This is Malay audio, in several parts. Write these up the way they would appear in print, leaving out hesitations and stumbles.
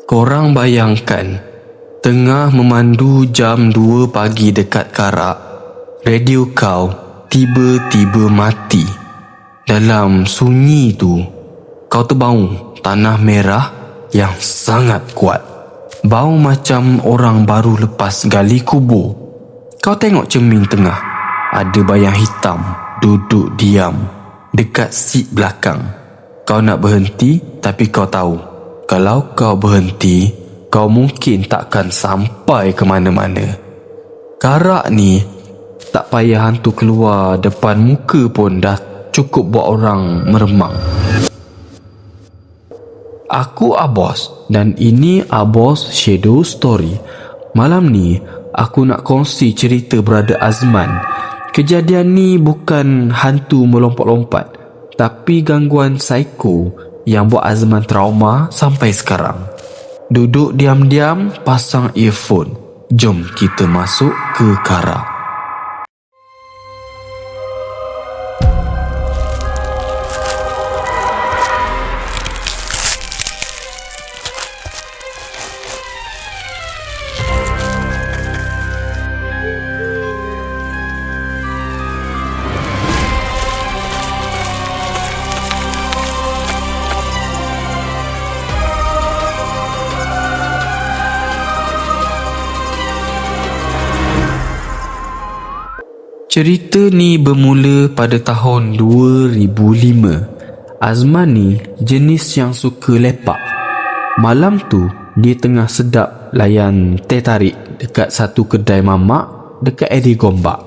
Korang bayangkan, tengah memandu jam 2 pagi dekat Karak, radio kau tiba-tiba mati. Dalam sunyi tu, kau terbau tanah merah yang sangat kuat. Bau macam orang baru lepas gali kubur. Kau tengok cermin tengah, ada bayang hitam duduk diam dekat seat belakang. Kau nak berhenti, tapi kau tahu kalau kau berhenti, kau mungkin takkan sampai ke mana-mana. Karak ni tak payah hantu keluar depan muka pun dah cukup buat orang meremang. Aku Abos dan ini Abos Shadow Story. Malam ni aku nak kongsi cerita Brother Azman. Kejadian ni bukan hantu melompat-lompat, tapi gangguan psiko yang buat Azman trauma sampai sekarang. Duduk diam-diam, pasang earphone. Jom kita masuk ke Karak. Cerita ni bermula pada tahun 2005. Azman ni jenis yang suka lepak. Malam tu dia tengah sedap layan teh tarik dekat satu kedai mamak dekat area Gombak.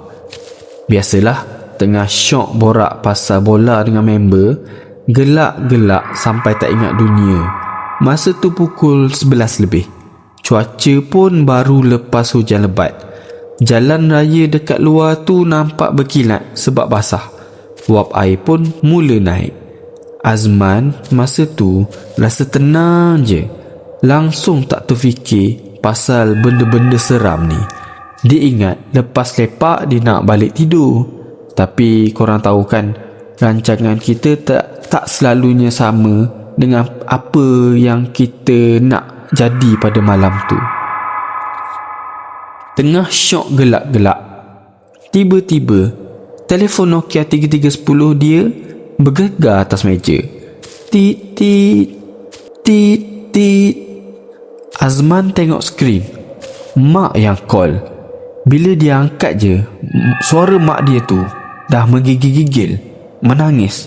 Biasalah, tengah syok borak pasal bola dengan member, gelak-gelak sampai tak ingat dunia. Masa tu pukul 11 lebih. Cuaca pun baru lepas hujan lebat. Jalan raya dekat luar tu nampak berkilat sebab basah. Wap air pun mula naik. Azman masa tu rasa tenang je. Langsung tak terfikir pasal benda-benda seram ni. Dia ingat lepas lepak dia nak balik tidur. Tapi korang tahu kan, rancangan kita tak selalunya sama dengan apa yang kita nak jadi pada malam tu. Tengah syok gelak-gelak, tiba-tiba telefon Nokia 3310 dia bergegar atas meja. Tit tit tit tit. Azman tengok skrin. Mak yang call. Bila dia angkat je, suara mak dia tu dah menggigil-gigil, menangis.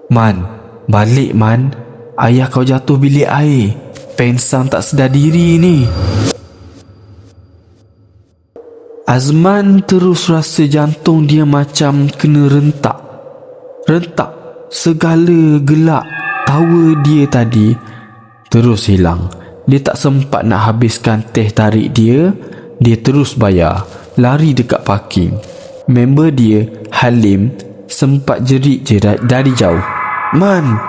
Man, balik man. Ayah kau jatuh bilik air. Pensang tak sedar diri ni. Azman terus rasa jantung dia macam kena rentak. Rentak. Segala gelak tawa dia tadi terus hilang. Dia tak sempat nak habiskan teh tarik dia. Dia terus bayar, lari dekat parking. Member dia, Halim, sempat jerit je dari jauh. Man,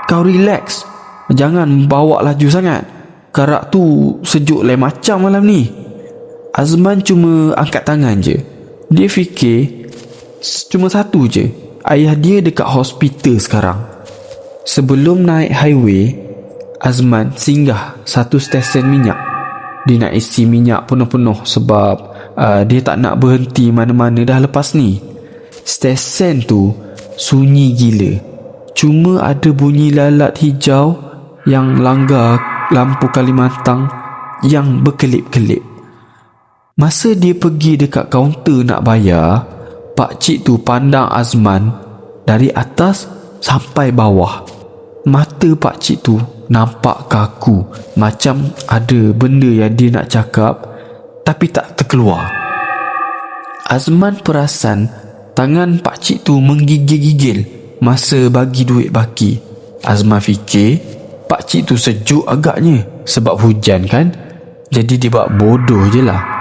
kau relax. Jangan bawa laju sangat. Karak tu sejuk lain macam malam ni. Azman cuma angkat tangan je. Dia fikir cuma satu je, ayah dia dekat hospital sekarang. Sebelum naik highway, Azman singgah satu stesen minyak. Dia nak isi minyak penuh-penuh sebab dia tak nak berhenti mana-mana dah lepas ni. Stesen tu sunyi gila. Cuma ada bunyi lalat hijau yang langgar lampu Kalimantan yang berkelip-kelip. Masa dia pergi dekat kaunter nak bayar, pakcik tu pandang Azman dari atas sampai bawah. Mata pakcik tu nampak kaku, macam ada benda yang dia nak cakap tapi tak terkeluar. Azman perasan tangan pakcik tu menggigil-gigil masa bagi duit baki. Azman fikir pakcik tu sejuk agaknya sebab hujan kan. Jadi dia buat bodoh je lah.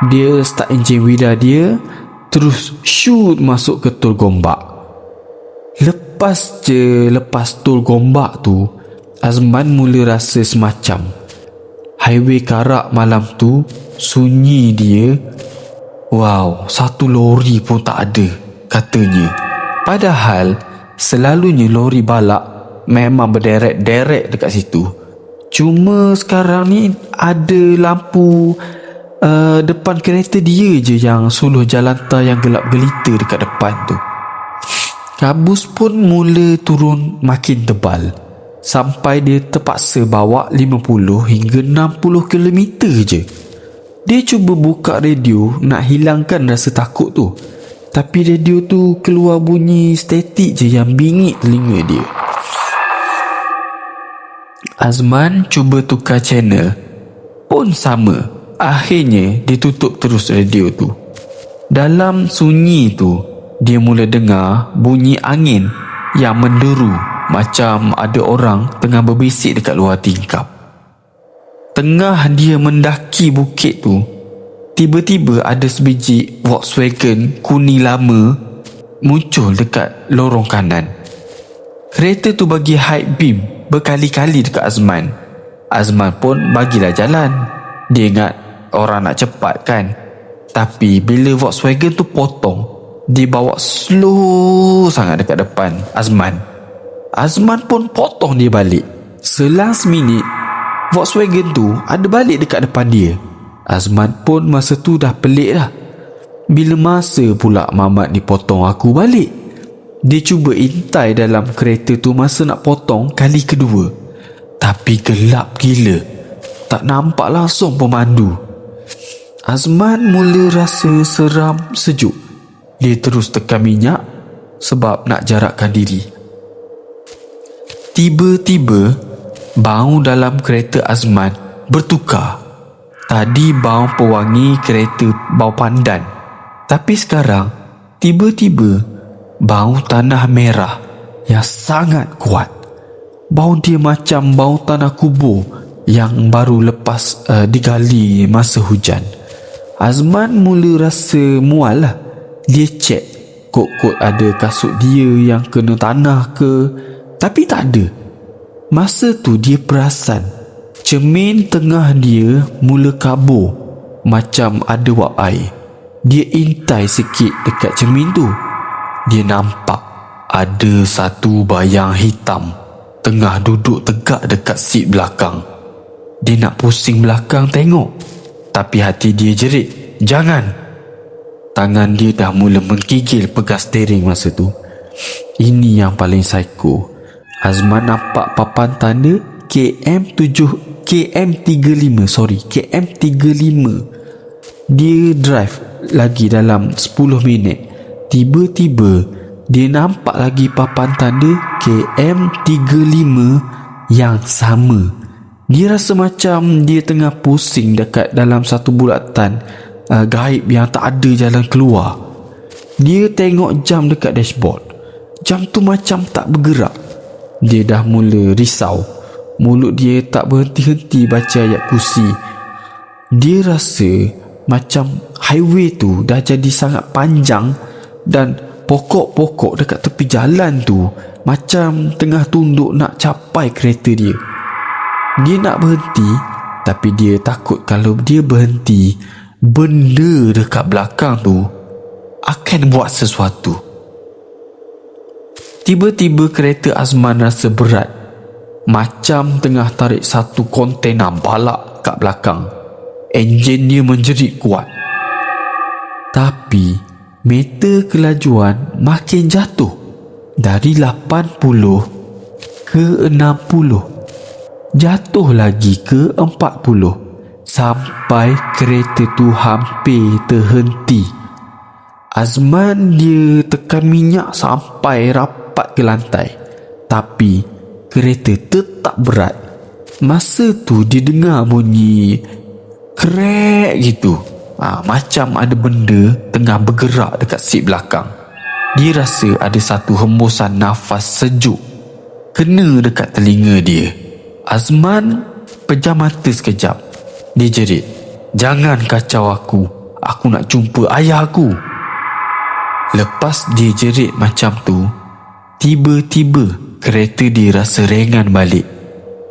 Dia start enjin wida dia, terus shoot masuk ke tol Gombak. Lepas tol Gombak tu, Azman mula rasa semacam highway Karak malam tu sunyi dia. Wow, satu lori pun tak ada katanya. Padahal selalunya lori balak memang berderet-deret dekat situ. Cuma sekarang ni ada lampu depan kereta dia je yang suluh jalan tar yang gelap gelita dekat depan tu. Kabus pun mula turun makin tebal sampai dia terpaksa bawa 50 hingga 60 km je. Dia cuba buka radio nak hilangkan rasa takut tu, tapi radio tu keluar bunyi statik je yang bingit telinga dia. Azman cuba tukar channel pun sama. Akhirnya dia tutup terus radio tu. Dalam sunyi tu, dia mula dengar bunyi angin yang menderu macam ada orang tengah berbisik dekat luar tingkap. Tengah dia mendaki bukit tu, tiba-tiba ada sebiji Volkswagen kuning lama muncul dekat lorong kanan. Kereta tu bagi high beam berkali-kali dekat Azman. Azman pun bagilah jalan. Dia ingat orang nak cepat kan. Tapi bila Volkswagen tu potong, dia bawa slow sangat dekat depan Azman. Azman pun potong dia balik. Selang seminit, Volkswagen tu ada balik dekat depan dia. Azman pun masa tu dah pelik dah. Bila masa pula Mamat ni potong aku balik? Dia cuba intai dalam kereta tu masa nak potong kali kedua, tapi gelap gila, tak nampak langsung pemandu. Azman mula rasa seram sejuk. Dia terus tekan minyak sebab nak jarakkan diri. Tiba-tiba bau dalam kereta Azman bertukar. Tadi bau pewangi kereta bau pandan, tapi sekarang tiba-tiba bau tanah merah yang sangat kuat. Bau dia macam bau tanah kubur yang baru lepas digali masa hujan. Azman mula rasa mual lah. Dia cek kot-kot ada kasut dia yang kena tanah ke, tapi tak ada. Masa tu dia perasan cermin tengah dia mula kabur macam ada wap air. Dia intai sikit dekat cermin tu. Dia nampak ada satu bayang hitam tengah duduk tegak dekat seat belakang. Dia nak pusing belakang tengok, tapi hati dia jerit, jangan. Tangan dia dah mula menggigil pegang steering masa tu. Ini yang paling psycho. Azman nampak papan tanda KM35. Dia drive lagi dalam 10 minit. Tiba-tiba dia nampak lagi papan tanda KM35 yang sama. Dia rasa macam dia tengah pusing dekat dalam satu bulatan gaib yang tak ada jalan keluar. Dia tengok jam dekat dashboard. Jam tu macam tak bergerak. Dia dah mula risau. Mulut dia tak berhenti-henti baca ayat kursi. Dia rasa macam highway tu dah jadi sangat panjang dan pokok-pokok dekat tepi jalan tu macam tengah tunduk nak capai kereta dia. Dia nak berhenti, tapi dia takut kalau dia berhenti, benda dekat belakang tu akan buat sesuatu. Tiba-tiba kereta Azman rasa berat, macam tengah tarik satu kontena balak kat belakang. Enjin dia menjerit kuat. Tapi meter kelajuan makin jatuh dari 80 ke 60, jatuh lagi ke 40 sampai kereta tu hampir terhenti. Azman dia tekan minyak sampai rapat ke lantai, tapi kereta tetap berat. Masa tu dia dengar bunyi krek gitu. Macam ada benda tengah bergerak dekat seat belakang. Dia rasa ada satu hembusan nafas sejuk kena dekat telinga dia. Azman pejam mata sekejap. Dia jerit, jangan kacau aku. Aku nak jumpa ayah aku. Lepas dia jerit macam tu, tiba-tiba kereta dia rasa ringan balik.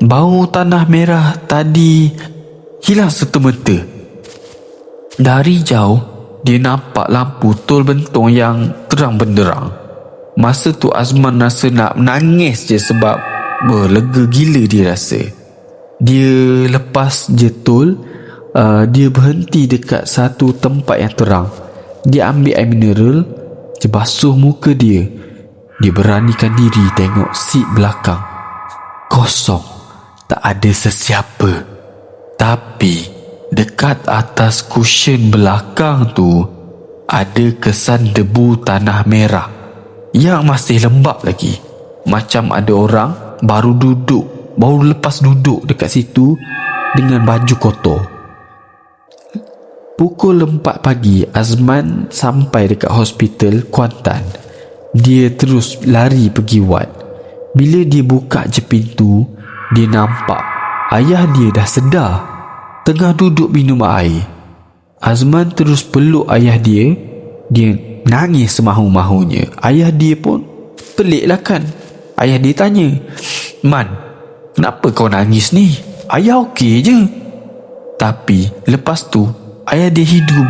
Bau tanah merah tadi hilang serta-merta. Dari jauh, dia nampak lampu tol bentong yang terang benderang. Masa tu Azman rasa nak menangis je sebab lega gila dia rasa. Dia lepas jetul, dia berhenti dekat satu tempat yang terang. Dia ambil air mineral, dia basuh muka dia. Dia beranikan diri tengok seat belakang. Kosong, tak ada sesiapa. Tapi dekat atas cushion belakang tu ada kesan debu tanah merah yang masih lembap lagi. Macam ada orang baru lepas duduk dekat situ dengan baju kotor. Pukul 4 pagi, Azman sampai dekat hospital Kuantan. Dia terus lari pergi ward. Bila dia buka je pintu, dia nampak ayah dia dah sedar, tengah duduk minum air. Azman terus peluk ayah dia. Dia nangis semahu-mahunya. Ayah dia pun pelik lah kan. Ayah dia tanya, "Man, kenapa kau nangis ni? Ayah okey je." Tapi lepas tu ayah dia hidu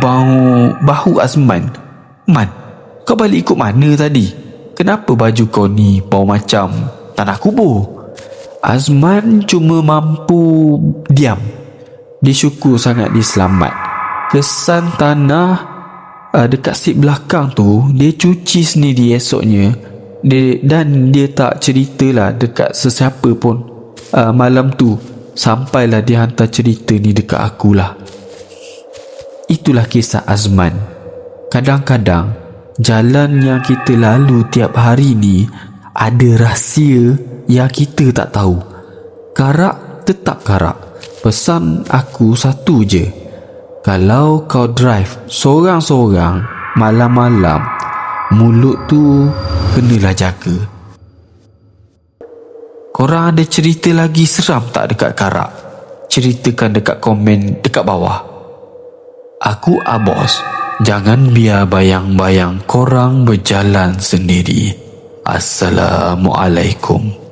bahu Azman. "Man, kau balik ikut mana tadi? Kenapa baju kau ni bau macam tanah kubur?" Azman cuma mampu diam. Dia syukur sangat dia selamat. Kesan tanah dekat seat belakang tu dia cuci sendiri esoknya. Dan dia tak ceritalah dekat sesiapa pun malam tu. Sampailah dia hantar cerita ni dekat akulah. Itulah kisah Azman. Kadang-kadang jalan yang kita lalu tiap hari ni ada rahsia yang kita tak tahu. Karak tetap karak. Pesan aku satu je. Kalau kau drive sorang-sorang malam-malam, mulut tu kenalah jaga. Korang ada cerita lagi seram tak dekat karak? Ceritakan dekat komen dekat bawah. Aku Abos. Jangan biar bayang-bayang korang berjalan sendiri. Assalamualaikum.